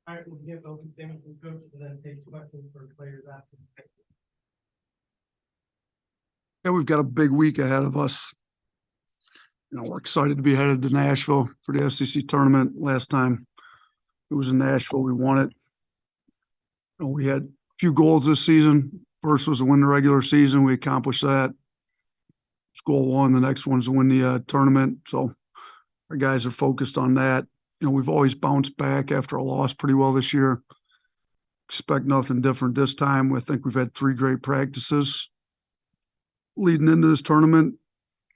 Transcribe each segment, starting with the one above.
All right, we'll give open statement from coaches and then take questions for players after. Yeah, we've got a big week ahead of us. We're excited to be headed to Nashville for the SEC tournament. Last time it was in Nashville, we won it. We had a few goals this season. First was to win the regular season. We accomplished that. It's goal one. The next one's to win the tournament. So our guys are focused on that. We've always bounced back after a loss pretty well this year. Expect nothing different this time. I think we've had 3 great practices leading into this tournament.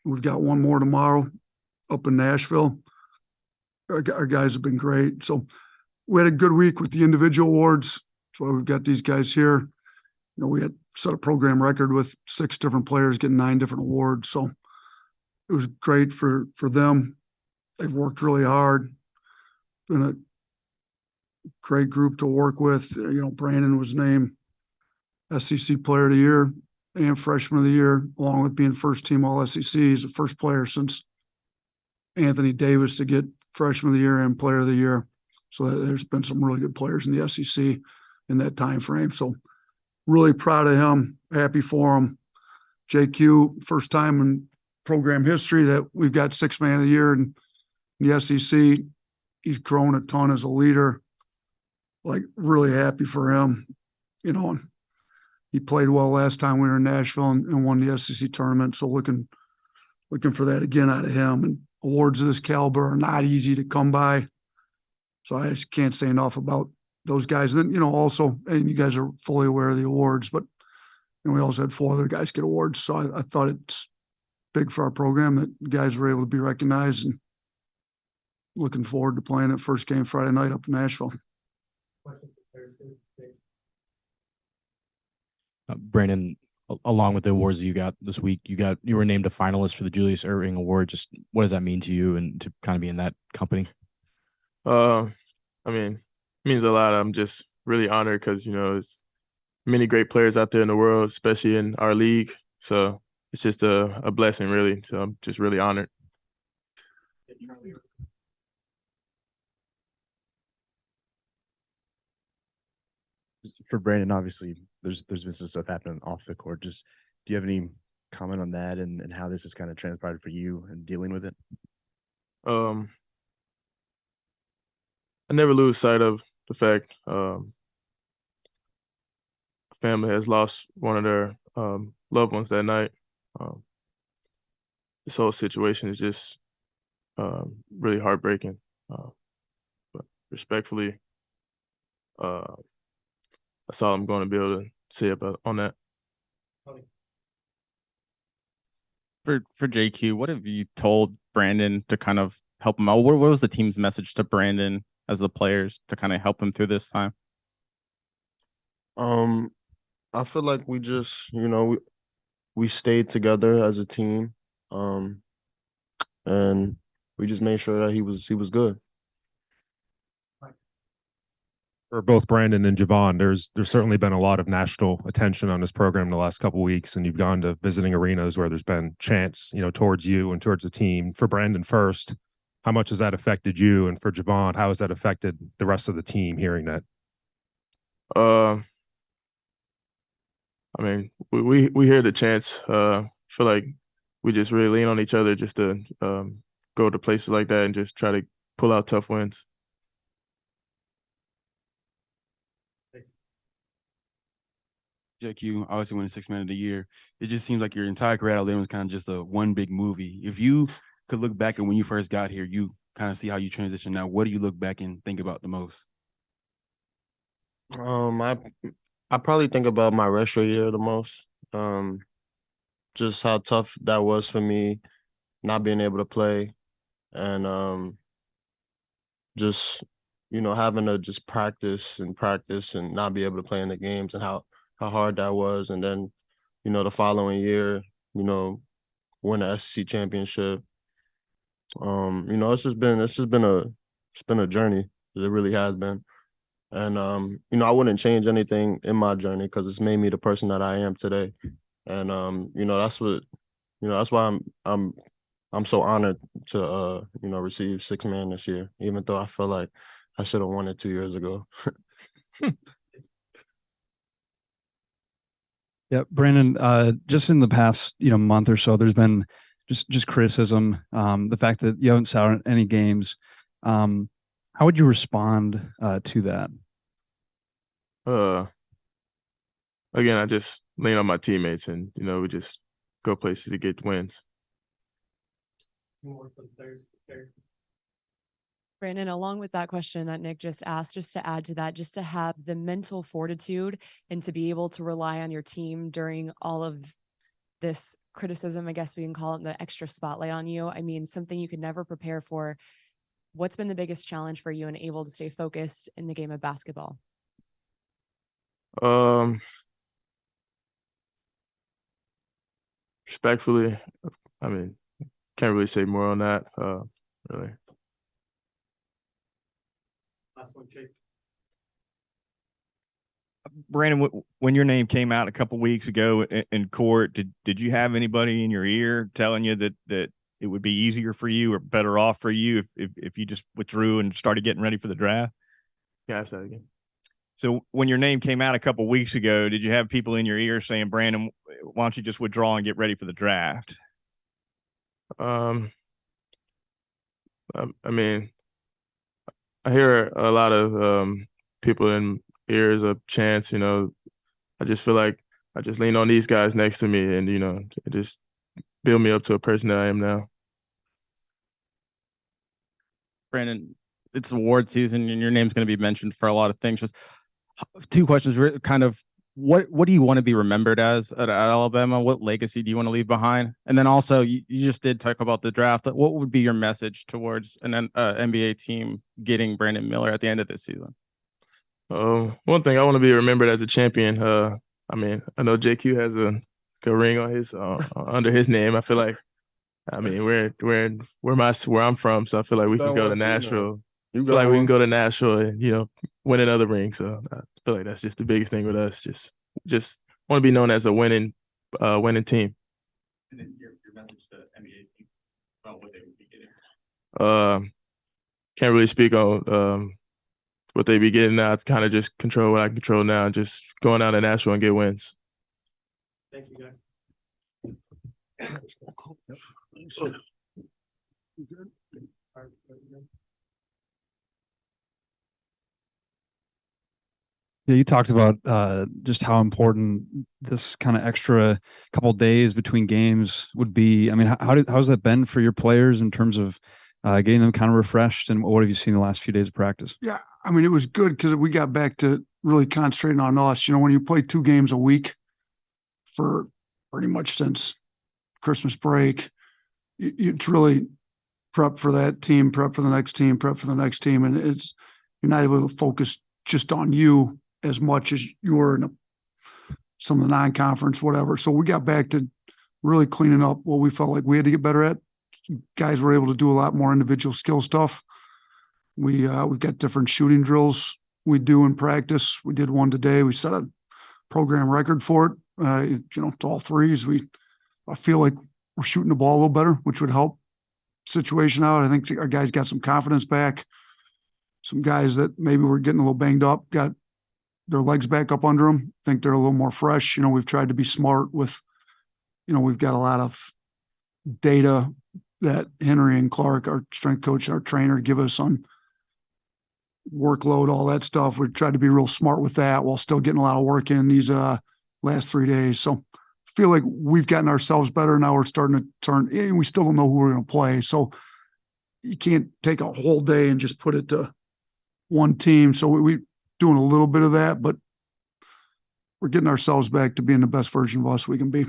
We've got one more tomorrow up in Nashville. Our guys have been great. So we had a good week with the individual awards. That's why we've got these guys here. We had set a program record with 6 different players getting 9 different awards. So it was great for them. They've worked really hard. Been a great group to work with. Brandon was named SEC Player of the Year and Freshman of the Year, along with being first team All-SEC. He's the first player since Anthony Davis to get Freshman of the Year and Player of the Year. So there's been some really good players in the SEC in that time frame. So really proud of him, happy for him. JQ, first time in program history that we've got 6th man of the year in the SEC. He's grown a ton as a leader. Really happy for him. He played well last time we were in Nashville and won the SEC tournament. So looking for that again out of him. And awards of this caliber are not easy to come by. So I just can't say enough about those guys. And then, also, and you guys are fully aware of the awards, but we also had 4 other guys get awards. So I thought it's big for our program that guys were able to be recognized, and looking forward to playing that first game Friday night up in Nashville. Brandon, along with the awards you got this week, you were named a finalist for the Julius Erving Award. Just what does that mean to you and to kind of be in that company? It means a lot. I'm just really honored because, there's many great players out there in the world, especially in our league. So it's just a blessing, really. So I'm just really honored. For Brandon, obviously, there's been some stuff happening off the court. Just, do you have any comment on that and how this has kind of transpired for you and dealing with it? I never lose sight of the fact a family has lost one of their loved ones that night. This whole situation is just really heartbreaking. But respectfully, that's all I'm going to be able to say about on that. For JQ, what have you told Brandon to kind of help him out? What was the team's message to Brandon as the players to kind of help him through this time? I feel like we just, we stayed together as a team, and we just made sure that he was good. For both Brandon and Jahvon, there's certainly been a lot of national attention on this program in the last couple of weeks, and you've gone to visiting arenas where there's been chants, towards you and towards the team. For Brandon first, how much has that affected you? And for Jahvon, how has that affected the rest of the team hearing that? We hear the chants. Feel like we just really lean on each other just to go to places like that and just try to pull out tough wins. JQ, obviously winning 6th man of the year. It just seems like your entire career out there was kind of just a one big movie. If you could look back at when you first got here, you kind of see how you transition now. What do you look back and think about the most? I probably think about my retro year the most. Just how tough that was for me, not being able to play, and just having to just practice and not be able to play in the games, and how hard that was. And then, the following year, win the SEC championship. It's been a journey. It really has been. And I wouldn't change anything in my journey because it's made me the person that I am today. And that's why I'm so honored to receive 6th man this year, even though I feel like I should have won it 2 years ago. Yeah, Brandon, just in the past, month or so, there's been just criticism. The fact that you haven't sat out any games. How would you respond to that? Again, I just lean on my teammates, and we just go places to get wins. More for the players. Brandon, along with that question that Nick just asked, just to add to that, just to have the mental fortitude and to be able to rely on your team during all of this criticism, I guess we can call it, the extra spotlight on you. I mean, something you could never prepare for. What's been the biggest challenge for you and able to stay focused in the game of basketball? Respectfully, I mean, can't really say more on that, really. Last one, Chase. Brandon, when your name came out a couple weeks ago in court, did you have anybody in your ear telling you that it would be easier for you or better off for you if you just withdrew and started getting ready for the draft? Yeah, ask that again. So when your name came out a couple weeks ago, did you have people in your ear saying, Brandon, why don't you just withdraw and get ready for the draft? I mean, I hear a lot of people in ears of chants, I just feel like I just lean on these guys next to me and, it just build me up to a person that I am now. Brandon, it's award season and your name's going to be mentioned for a lot of things. Just two questions, kind of what do you want to be remembered as at Alabama? What legacy do you want to leave behind? And then also, you just did talk about the draft. What would be your message towards an NBA team getting Brandon Miller at the end of this season? One thing, I want to be remembered as a champion. I mean, I know JQ has a ring on his under his name. I feel like, I mean, where I'm from, so I feel like we can go to Nashville. I feel like we can go to Nashville and win another ring. So I feel like that's just the biggest thing with us. Just want to be known as a winning team. And then your message to NBA team about what they would be getting. Can't really speak on what they be getting now. Kind of just control what I control now. Just going down to Nashville and get wins. Thank you, guys. Yeah, you talked about just how important this kind of extra couple days between games would be. I mean, how's that been for your players in terms of getting them kind of refreshed? And what have you seen the last few days of practice? Yeah, I mean, it was good because we got back to really concentrating on us. When you play 2 games a week for pretty much since Christmas break, it's really prep for that team, prep for the next team, prep for the next team. And you're not able to focus just on you as much as you were in some of the non-conference, whatever. So we got back to really cleaning up what we felt like we had to get better at. Guys were able to do a lot more individual skill stuff. We've got different shooting drills we do in practice. We did one today. We set a program record for it. It's all threes. I feel like we're shooting the ball a little better, which would help situation out. I think our guys got some confidence back. Some guys that maybe were getting a little banged up got their legs back up under them. I think they're a little more fresh. We've tried to be smart with, we've got a lot of data that Henry and Clark, our strength coach, our trainer, give us on workload, all that stuff. We've tried to be real smart with that while still getting a lot of work in these last 3 days. So I feel like we've gotten ourselves better. Now we're starting to turn, and we still don't know who we're going to play. So you can't take a whole day and just put it to one team. So we're doing a little bit of that, but we're getting ourselves back to being the best version of us we can be.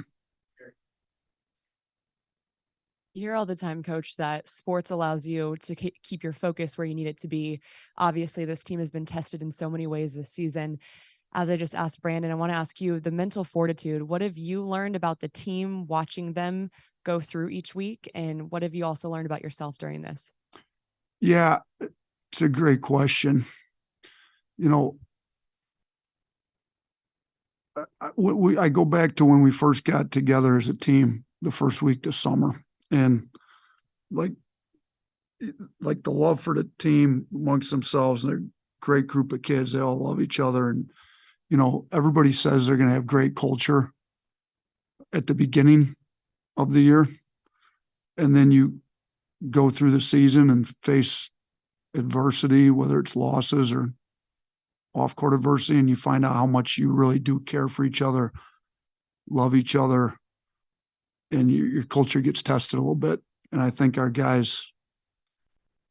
You hear all the time, Coach, that sports allows you to keep your focus where you need it to be. Obviously, this team has been tested in so many ways this season. As I just asked Brandon, I want to ask you the mental fortitude. What have you learned about the team watching them go through each week? And what have you also learned about yourself during this? Yeah, it's a great question. I go back to when we first got together as a team the first week this summer. And like the love for the team amongst themselves, and they're a great group of kids. They all love each other. And, you know, everybody says they're going to have great culture at the beginning of the year. And then you go through the season and face adversity, whether it's losses or off-court adversity, and you find out how much you really do care for each other, love each other, and your culture gets tested a little bit. And I think our guys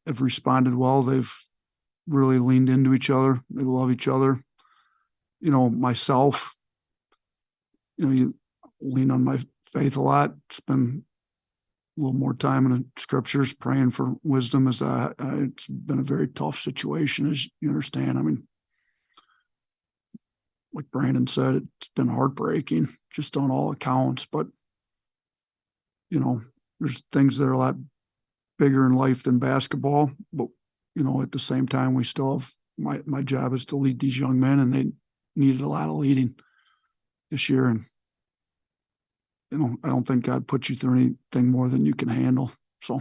have responded well. They've really leaned into each other. They love each other. You know, myself, you know, you lean on my faith a lot. Spend a little more time in the scriptures praying for wisdom, as it's been a very tough situation, as you understand. I mean, like Brandon said, it's been heartbreaking just on all accounts, but you know, there's things that are a lot bigger in life than basketball. But, you know, at the same time, we still have, my job is to lead these young men, and they needed a lot of leading this year. And, you know, I don't think God puts you through anything more than you can handle. So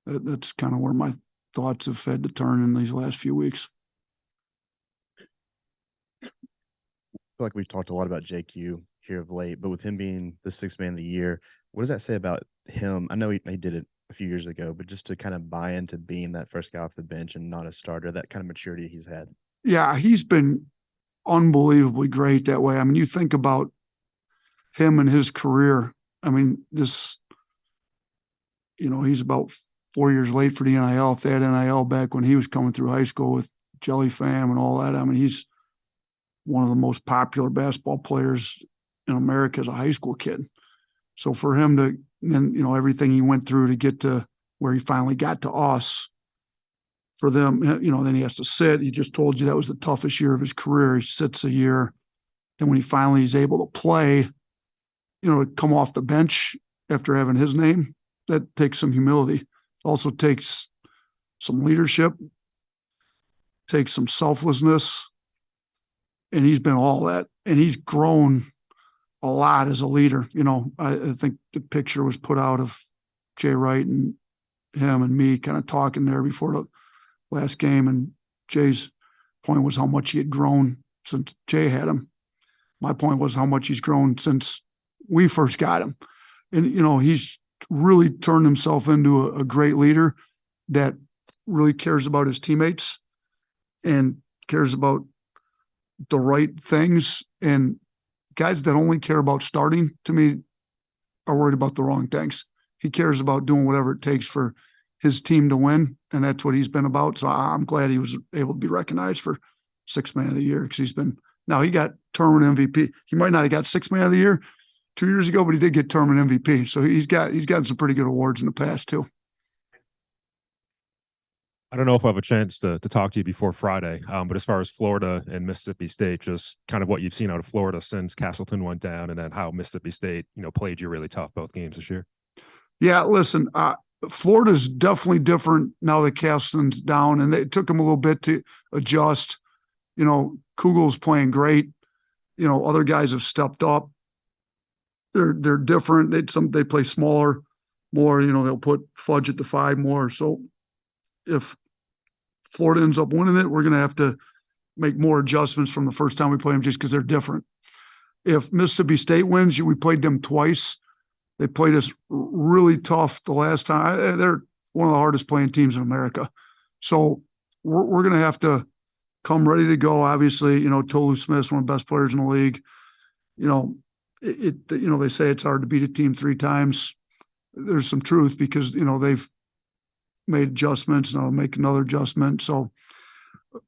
that's kind of where my thoughts have had to turn in these last few weeks. I feel like we've talked a lot about JQ here of late, but with him being the sixth man of the year, what does that say about him? I know he did it a few years ago, but just to kind of buy into being that first guy off the bench and not a starter, that kind of maturity he's had. Yeah, he's been unbelievably great that way. I mean, you think about him and his career. I mean, this, you know, he's about 4 years late for the NIL. If they had NIL back when he was coming through high school with Jelly Fam and all that, I mean, he's one of the most popular basketball players in America as a high school kid. So for him to, then, you know, everything he went through to get to where he finally got to us, for them, you know, then he has to sit. He just told you that was the toughest year of his career. He sits a year. Then when he finally is able to play, you know, to come off the bench after having his name, that takes some humility. Also takes some leadership, takes some selflessness. And he's been all that. And he's grown a lot as a leader. You know, I think the picture was put out of Jay Wright and him and me kind of talking there before the last game. And Jay's point was how much he had grown since Jay had him. My point was how much he's grown since we first got him. And, you know, he's really turned himself into a great leader that really cares about his teammates and cares about the right things. And guys that only care about starting, to me, are worried about the wrong things. He cares about doing whatever it takes for his team to win, and that's what he's been about. So I'm glad he was able to be recognized for sixth man of the year, because he's been, now he got tournament MVP. He might not have got sixth man of the year 2 years ago, but he did get tournament MVP. So he's gotten some pretty good awards in the past too. I don't know if I have a chance to talk to you before Friday, but as far as Florida and Mississippi State, just kind of what you've seen out of Florida since Castleton went down, and then how Mississippi State, you know, played you really tough both games this year. Yeah, listen, Florida's definitely different now that Castleton's down, and it took them a little bit to adjust. You know, Kugel's playing great. You know, other guys have stepped up. They're different. They play smaller, more. You know, they'll put Fudge at the 5 more. So if Florida ends up winning it, we're going to have to make more adjustments from the first time we play them, just because they're different. If Mississippi State wins, we played them twice. They played us really tough the last time. They're one of the hardest playing teams in America. So we're going to have to come ready to go. Obviously, you know, Tolu Smith's one of the best players in the league. You know, you know, they say it's hard to beat a team 3 times. There's some truth, because, you know, they've made adjustments, and I'll make another adjustment. So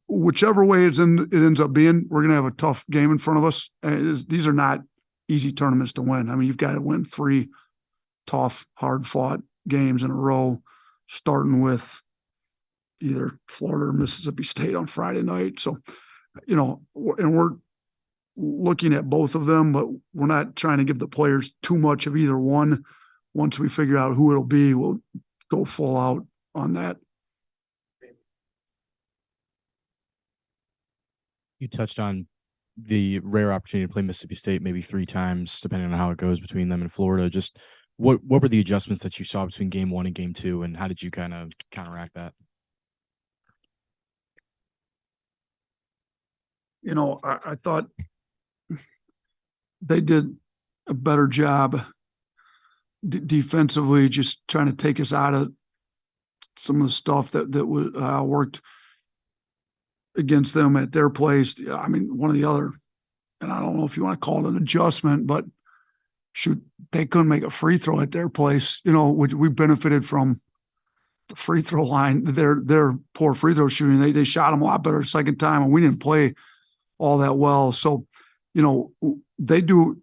whichever way it ends up being, we're going to have a tough game in front of us. These are not easy tournaments to win. I mean, you've got to win 3 tough, hard-fought games in a row, starting with either Florida or Mississippi State on Friday night. So, you know, and we're looking at both of them, but we're not trying to give the players too much of either one. Once we figure out who it'll be, we'll go full out on that. You touched on the rare opportunity to play Mississippi State maybe 3 times, depending on how it goes between them and Florida. Just what were the adjustments that you saw between game 1 and game 2, and how did you kind of counteract that? You know, I thought they did a better job defensively, just trying to take us out of some of the stuff that worked against them at their place. I mean, one of the other, and I don't know if you want to call it an adjustment, but shoot, they couldn't make a free throw at their place, you know, which we benefited from the free throw line, their poor free throw shooting. They shot them a lot better second time, and we didn't play all that well. So, you know, they do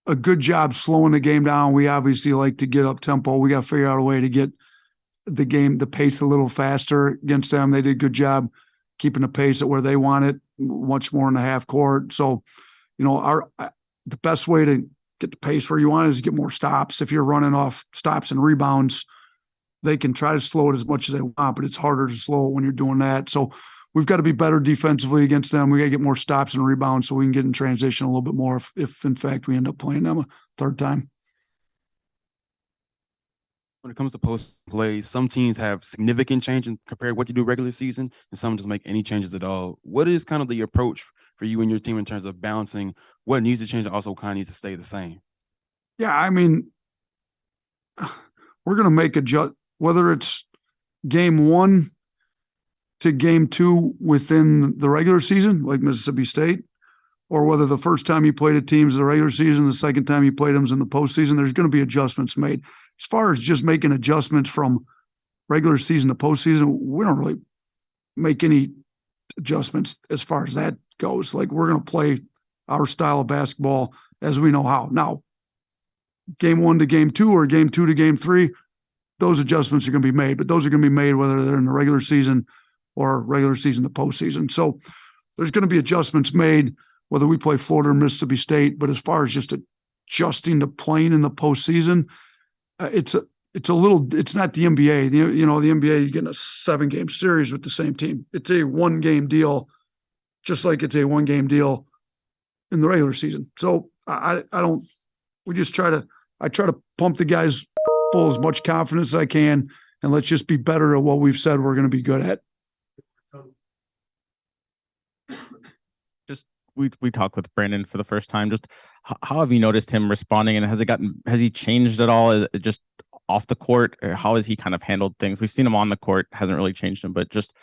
a good job slowing the game down. We obviously like to get up tempo. We got to figure out a way to get the pace a little faster against them. They did a good job keeping the pace at where they want it, much more in the half court. So, you know, the best way to get the pace where you want is get more stops. If you're running off stops and rebounds, they can try to slow it as much as they want, but it's harder to slow it when you're doing that. So we've got to be better defensively against them. We got to get more stops and rebounds so we can get in transition a little bit more if in fact we end up playing them a third time. When it comes to post plays, some teams have significant changes compared to what you do regular season, and some just make any changes at all. What is kind of the approach for you and your team in terms of balancing what needs to change and also kind of needs to stay the same? Yeah, I mean, we're going to make whether it's game 1 to game 2 within the regular season, like Mississippi State, or whether the first time you played a team is the regular season, the second time you played them is in the postseason, there's going to be adjustments made. As far as just making adjustments from regular season to postseason, we don't really make any adjustments as far as that goes. Like, we're going to play our style of basketball as we know how. Now, game 1 to game 2 or game 2 to game 3, those adjustments are going to be made, but those are going to be made whether they're in the regular season or regular season to postseason. So there's going to be adjustments made whether we play Florida or Mississippi State. But as far as just adjusting to playing in the postseason, it's not the NBA. The NBA, you get in a 7-game series with the same team. It's a 1-game deal, just like it's a 1-game deal in the regular season. So I try to pump the guys full as much confidence as I can, and let's just be better at what we've said we're going to be good at. Just we talked with Brandon for the first time. Just how have you noticed him responding, and has he changed at all? Is it just off the court, or how has he kind of handled things? We've seen him on the court, hasn't really changed him, but just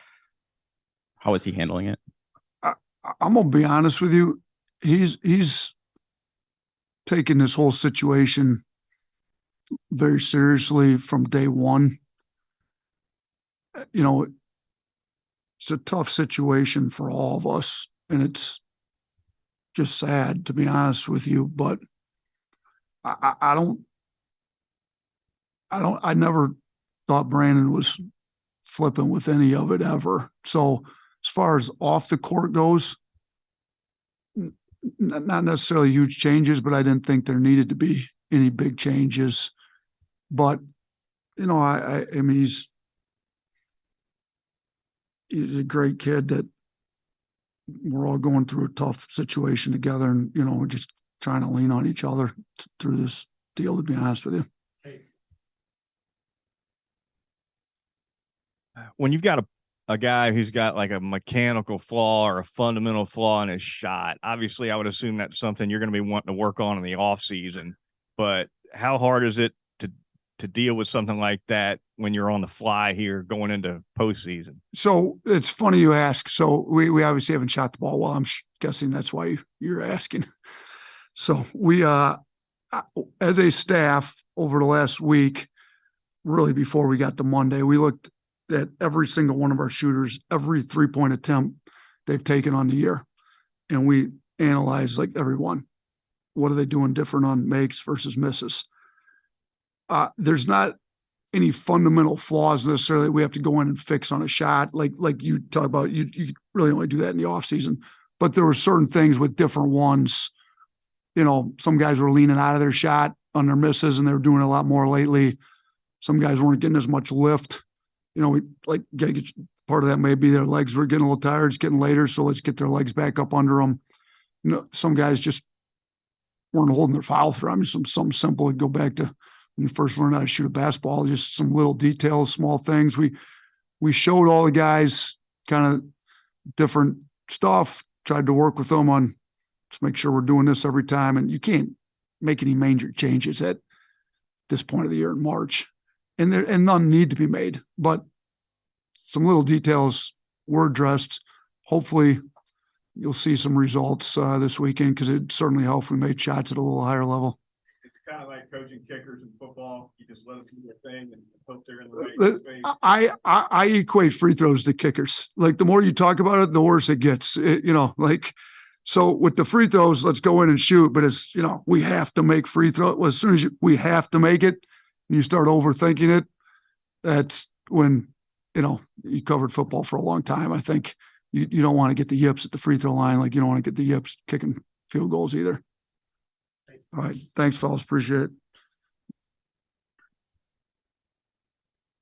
how is he handling it? I'm gonna be honest with you. He's taken this whole situation very seriously from day one. You know, it's a tough situation for all of us, and it's just sad, to be honest with you. But I never thought Brandon was flipping with any of it ever. So as far as off the court goes, not necessarily huge changes, but I didn't think there needed to be any big changes. But, you know, I mean, he's a great kid that we're all going through a tough situation together, and, you know, we're just trying to lean on each other through this deal, to be honest with you. When you've got a guy who's got like a mechanical flaw or a fundamental flaw in his shot, obviously I would assume that's something you're going to be wanting to work on in the off season. But how hard is it to deal with something like that when you're on the fly here going into postseason? So it's funny you ask. So we obviously haven't shot the ball well. I'm guessing that's why you're asking. So we, as a staff over the last week, really before we got to Monday, we looked at every single one of our shooters, every 3-point attempt they've taken on the year. And we analyzed like everyone. What are they doing different on makes versus misses? There's not any fundamental flaws necessarily we have to go in and fix on a shot. Like you talk about, you really only do that in the off season, but there were certain things with different ones. You know, some guys were leaning out of their shot on their misses, and they were doing a lot more lately. Some guys weren't getting as much lift. You know, we like part of that may be their legs were getting a little tired. It's getting later, so let's get their legs back up under them. You know, some guys just weren't holding their foul through. I mean, something simple would go back to when you first learn how to shoot a basketball, just some little details, small things. We showed all the guys kind of different stuff, tried to work with them on just make sure we're doing this every time. And you can't make any major changes at this point of the year in March. And none need to be made, but some little details were addressed. Hopefully you'll see some results this weekend, because it certainly helped if we made shots at a little higher level. It's kind of like coaching kickers in football. You just let them do their thing and hope they're in the right space. I equate free throws to kickers. Like, the more you talk about it, the worse it gets. So with the free throws, let's go in and shoot, but it's, we have to make free throw. Well, as soon as we have to make it and you start overthinking it, that's when, you covered football for a long time. I think you don't want to get the yips at the free throw line. Like, you don't want to get the yips kicking field goals either. All right. Thanks, fellas. Appreciate it.